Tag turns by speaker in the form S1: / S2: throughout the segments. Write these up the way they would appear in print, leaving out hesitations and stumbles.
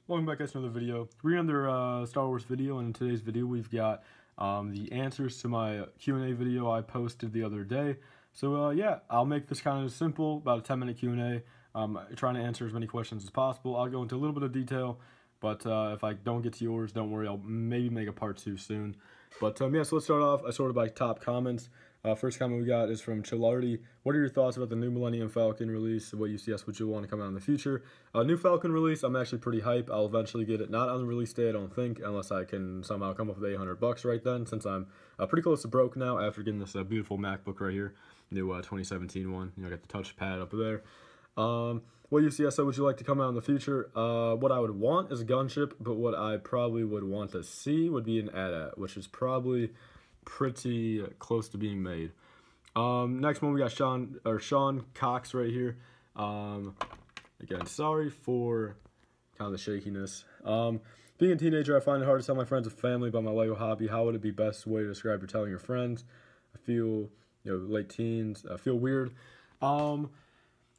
S1: Welcome back guys to another video. We're another Star Wars video, and in today's video we've got the answers to my Q&A video I posted the other day. So yeah, I'll make this kind of simple, about a 10-minute Q&A, trying to answer as many questions as possible. I'll go into a little bit of detail, but if I don't get to yours, don't worry, I'll maybe make a part 2 soon. But yeah, so let's start off. I sorted by top comments. First comment we got is from Chilardi. What are your thoughts about the new Millennium Falcon release? What you see us, what you want to come out in the future? New Falcon release, I'm actually pretty hype. I'll eventually get it. Not on the release day, I don't think, unless I can somehow come up with $800 right then, since I'm pretty close to broke now after getting this beautiful MacBook right here. New 2017 one. You know, I got the touchpad up there. What UCSO would you like to come out in the future? What I would want is a gunship, but what I probably would want to see would be an AT-AT, which is probably pretty close to being made. Next one we got Sean Cox right here. Again, sorry for kind of the shakiness. Being a teenager, I find it hard to tell my friends and family about my LEGO hobby. How would it be best way to describe you're telling your friends? I feel, late teens. I feel weird.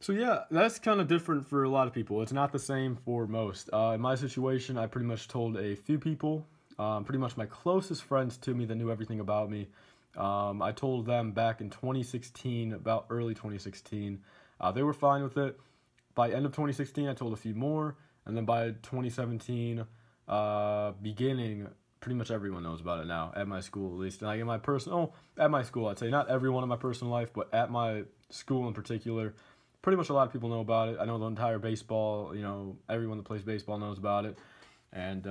S1: So yeah, that's kind of different for a lot of people. It's not the same for most. In my situation, I pretty much told a few people, pretty much my closest friends to me that knew everything about me. I told them back in 2016, about early 2016. They were fine with it. By end of 2016, I told a few more, and then by 2017, beginning, pretty much everyone knows about it now, at my school at least. And like in my personal, at my school, I'd say not everyone in my personal life, but at my school in particular, pretty much a lot of people know about it. I know the entire baseball, everyone that plays baseball knows about it. And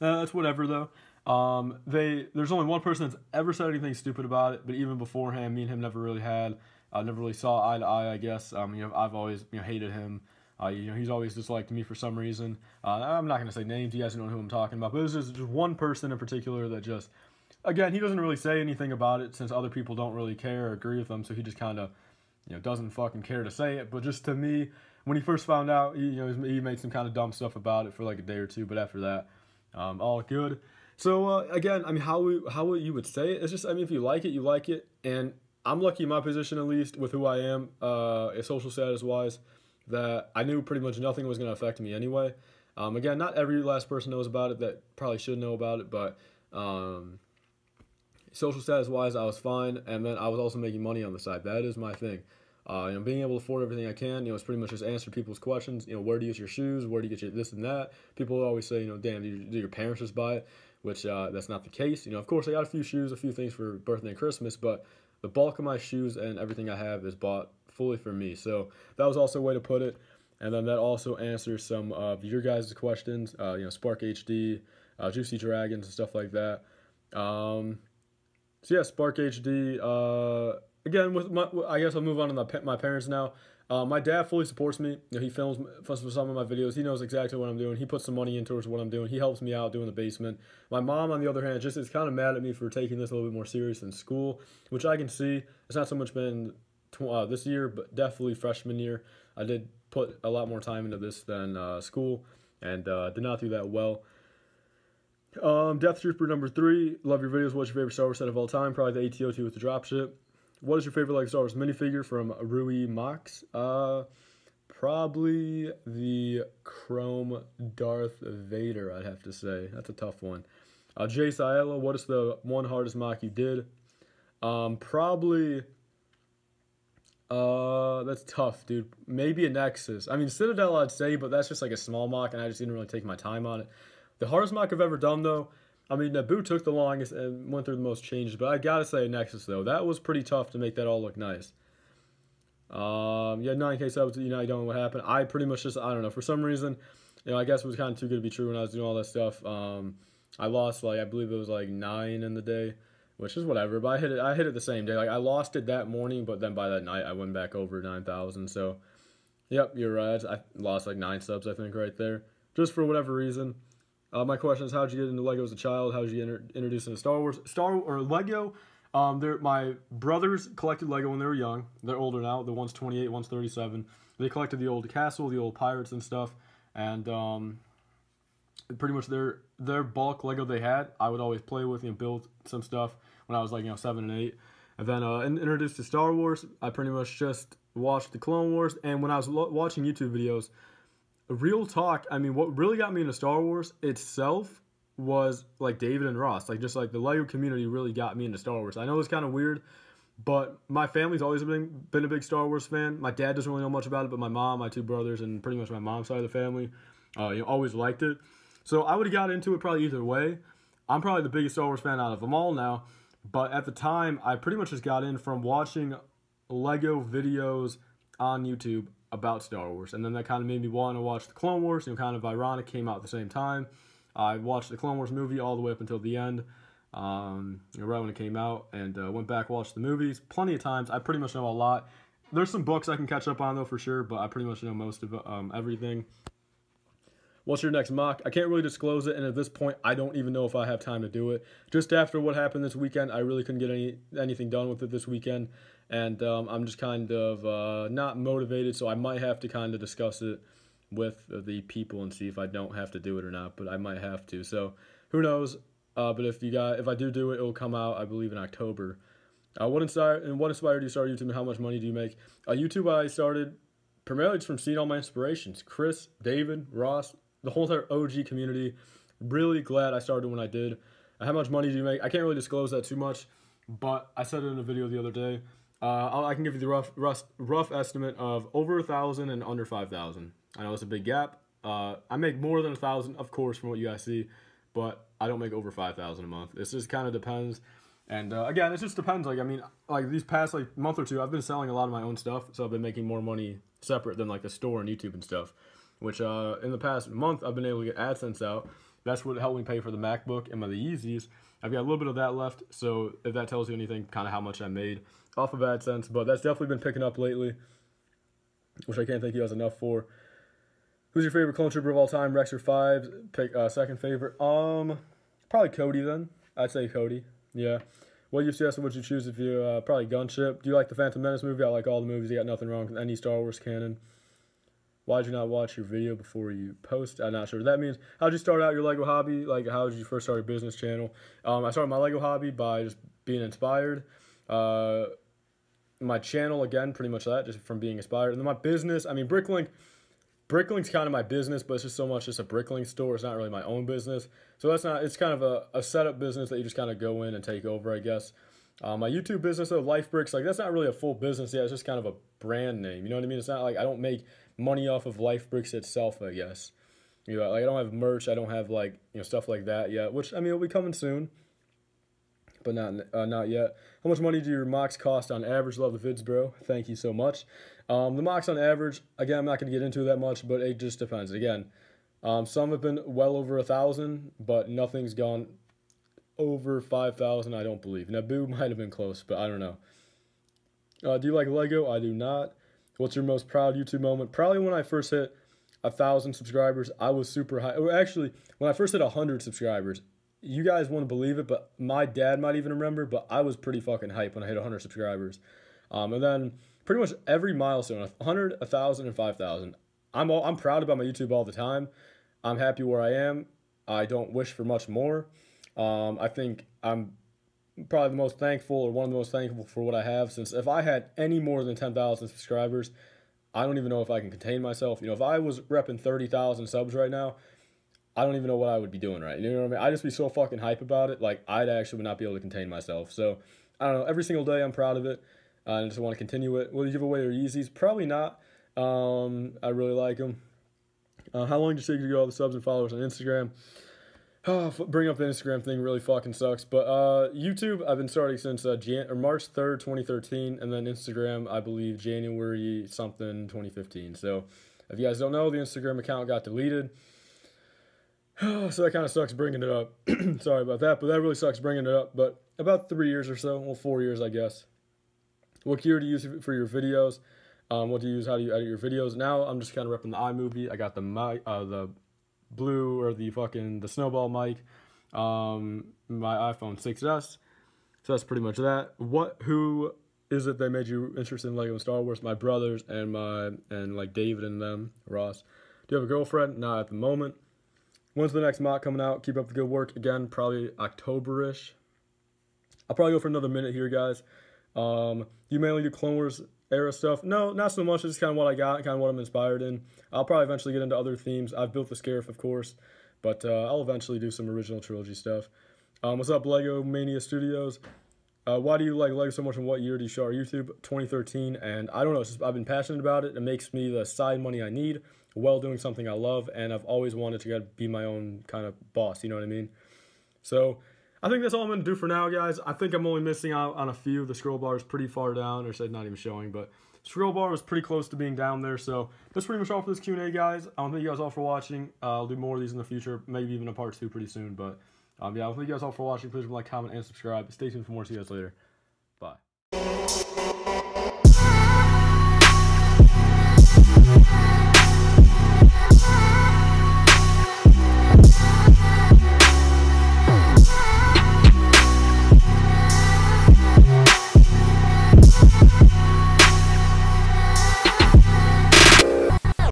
S1: that's whatever though. There's only one person that's ever said anything stupid about it, but even beforehand, me and him never really never really saw eye to eye, I guess. I've always, hated him. He's always disliked me for some reason. I'm not going to say names, you guys know who I'm talking about, but there's just one person in particular that just, again, he doesn't really say anything about it since other people don't really care or agree with him, so he just kind of, doesn't fucking care to say it. But just to me, when he first found out, he made some kind of dumb stuff about it for like a day or two, but after that, all good. So again, how you would say it, it's just, if you like it, you like it, and I'm lucky in my position at least with who I am, social status wise, that I knew pretty much nothing was going to affect me anyway. Again, not every last person knows about it that probably should know about it, but social status wise, I was fine, and then I was also making money on the side. That is my thing. Being able to afford everything I can, it's pretty much just answer people's questions. Where do you get your shoes? Where do you get your this and that? People always say, damn, do your parents just buy it? Which that's not the case. Of course, I got a few shoes, a few things for birthday and Christmas, but the bulk of my shoes and everything I have is bought fully for me. So that was also a way to put it. And then that also answers some of your guys' questions. Spark HD, Juicy Dragons, and stuff like that. So yeah, Spark HD. Again, I guess I'll move on to my parents now. My dad fully supports me. He films some of my videos. He knows exactly what I'm doing. He puts some money in towards what I'm doing. He helps me out doing the basement. My mom, on the other hand, just is kind of mad at me for taking this a little bit more serious in school, which I can see. It's not so much been this year, but definitely freshman year. I did put a lot more time into this than school, and did not do that well. Death Trooper number 3. Love your videos. What's your favorite Star Wars set of all time? Probably the AT-02 with the dropship. What is your favorite LEGO Star Wars minifigure from Rui Mox? Probably the Chrome Darth Vader, I'd have to say. That's a tough one. Jay Siela, what is the one hardest mock you did? Probably, that's tough, dude. Maybe a Nexus. Citadel I'd say, but that's just like a small mock, and I just didn't really take my time on it. The hardest mock I've ever done, though, Naboo took the longest and went through the most changes, but I gotta say Nexus, though. That was pretty tough to make that all look nice. Yeah, 9K subs, I don't know what happened. I pretty much just, I don't know, for some reason, I guess it was kind of too good to be true when I was doing all that stuff. I lost, I believe it was 9 in the day, which is whatever, but I hit it the same day. I lost it that morning, but then by that night, I went back over 9,000, so, yep, you're right. I lost 9 subs, I think, right there, just for whatever reason. My question is, how did you get into LEGO as a child? How did you get introduced into Star Wars? LEGO, my brothers collected LEGO when they were young. They're older now. The one's 28, one's 37. They collected the old castle, the old pirates and stuff. And pretty much their bulk LEGO they had, I would always play with and build some stuff when I was 7 and 8. And then introduced to Star Wars, I pretty much just watched the Clone Wars. And when I was watching YouTube videos, real talk, I mean, what really got me into Star Wars itself was like David and Ross. Like, just like the Lego community really got me into Star Wars. I know it's kind of weird, but my family's always been a big Star Wars fan. My dad doesn't really know much about it, but my mom, my two brothers, and pretty much my mom's side of the family, always liked it. So I would have got into it probably either way. I'm probably the biggest Star Wars fan out of them all now, but at the time, I pretty much just got in from watching Lego videos on YouTube about Star Wars, and then that kind of made me want to watch the Clone Wars. Kind of ironic, came out at the same time. I watched the Clone Wars movie all the way up until the end, right when it came out, and went back, watched the movies plenty of times. I pretty much know a lot. There's some books I can catch up on though for sure, but I pretty much know most of everything. What's your next mock? I can't really disclose it, and at this point, I don't even know if I have time to do it. Just after what happened this weekend, I really couldn't get anything done with it this weekend, and I'm just kind of not motivated, so I might have to kind of discuss it with the people and see if I don't have to do it or not, but I might have to. So who knows? But if I do it, it will come out, I believe, in October. What inspired you to start YouTube, and how much money do you make? YouTube, I started primarily just from seeing all my inspirations. Chris, David, Ross, the whole entire OG community. Really glad I started when I did. How much money do you make? I can't really disclose that too much, but I said it in a video the other day. I can give you the rough estimate of over 1,000 and under 5,000. I know it's a big gap. I make more than 1,000, of course, from what you guys see, but I don't make over 5,000 a month. It just kind of depends. And again, it just depends. Like, I mean, like these past like month or two, I've been selling a lot of my own stuff, so I've been making more money separate than like the store and YouTube and stuff. Which in the past month, I've been able to get AdSense out. That's what helped me pay for the MacBook and the Yeezys. I've got a little bit of that left, so if that tells you anything, kind of how much I made off of AdSense. But that's definitely been picking up lately, which I can't thank you guys enough for. Who's your favorite clone trooper of all time, Rex or Fives? Pick second favorite. Probably Cody then. I'd say Cody. Yeah. What UCS would you choose if you probably Gunship? Do you like the Phantom Menace movie? I like all the movies. You got nothing wrong with any Star Wars canon. Why'd you not watch your video before you post? I'm not sure what that means. How'd you start out your Lego hobby? Like, how did you first start your business channel? I started my Lego hobby by just being inspired. My channel, again, pretty much that, just from being inspired. And then my business, I mean, Bricklink's kind of my business, but it's just so much just a Bricklink store. It's not really my own business. So it's kind of a setup business that you just kind of go in and take over, I guess. My YouTube business, though, LifeBrickS, like, that's not really a full business yet. It's just kind of a brand name. You know what I mean? It's not like I don't make money off of LifeBrickS itself, I guess. You know, like, I don't have merch. I don't have, like, stuff like that yet, which, I mean, will be coming soon, but not yet. How much money do your mocks cost on average? Love the vids, bro. Thank you so much. The mocks on average, again, I'm not going to get into that much, but it just depends. Again, some have been well over 1,000, but nothing's gone over 5,000, I don't believe. Naboo might have been close, but I don't know. Do you like Lego? I do not. What's your most proud YouTube moment? Probably when I first hit 1,000 subscribers. I was super high. Actually, when I first hit 100 subscribers, you guys wouldn't believe it, but my dad might even remember, but I was pretty fucking hyped when I hit 100 subscribers. And then pretty much every milestone, 100, 1,000, and 5,000. I'm proud about my YouTube all the time. I'm happy where I am. I don't wish for much more. I think I'm probably the most thankful, or one of the most thankful for what I have, since if I had any more than 10,000 subscribers, I don't even know if I can contain myself. If I was repping 30,000 subs right now, I don't even know what I would be doing right. You know what I mean? I'd just be so fucking hype about it, like I'd actually would not be able to contain myself. So, I don't know, every single day I'm proud of it. I just want to continue it. Will you give away your Yeezys? Probably not. I really like them. How long did it take you to get all the subs and followers on Instagram? Bring up the Instagram thing really fucking sucks. But YouTube, I've been starting since March 3rd, 2013. And then Instagram, I believe, January something, 2015. So if you guys don't know, the Instagram account got deleted. So that kind of sucks bringing it up. Sorry about that, but that really sucks bringing it up. But about 3 years or so, well, 4 years, I guess. What gear do you use for your videos? What do you use? How do you edit your videos? Now I'm just kind of repping the iMovie. I got the mic, the blue, or the snowball mic, my iPhone 6S. So that's pretty much that. Who is it that made you interested in Lego and Star Wars? My brothers and like David and them, Ross. Do you have a girlfriend? Not at the moment. When's the next mock coming out? Keep up the good work. Again, probably October-ish. I'll probably go for another minute here, guys. You mainly do Clone Wars era stuff. No, not so much. It's kind of what I got, kind of what I'm inspired in. I'll probably eventually get into other themes. I've built the Scarif, of course, but I'll eventually do some original trilogy stuff. What's up, Lego Mania Studios? Why do you like Lego so much, and what year do you show our YouTube? 2013, and I don't know. It's just, I've been passionate about it. It makes me the side money I need while doing something I love, and I've always wanted to be my own kind of boss. You know what I mean? So I think that's all I'm going to do for now, guys. I think I'm only missing out on a few. The scroll bar is pretty far down, or said not even showing, but scroll bar was pretty close to being down there. So that's pretty much all for this Q&A, guys. I want to thank you guys all for watching. I'll do more of these in the future, maybe even a part 2 pretty soon. But yeah, I want to thank you guys all for watching. Please like, comment, and subscribe. Stay tuned for more. See you guys later. Bye.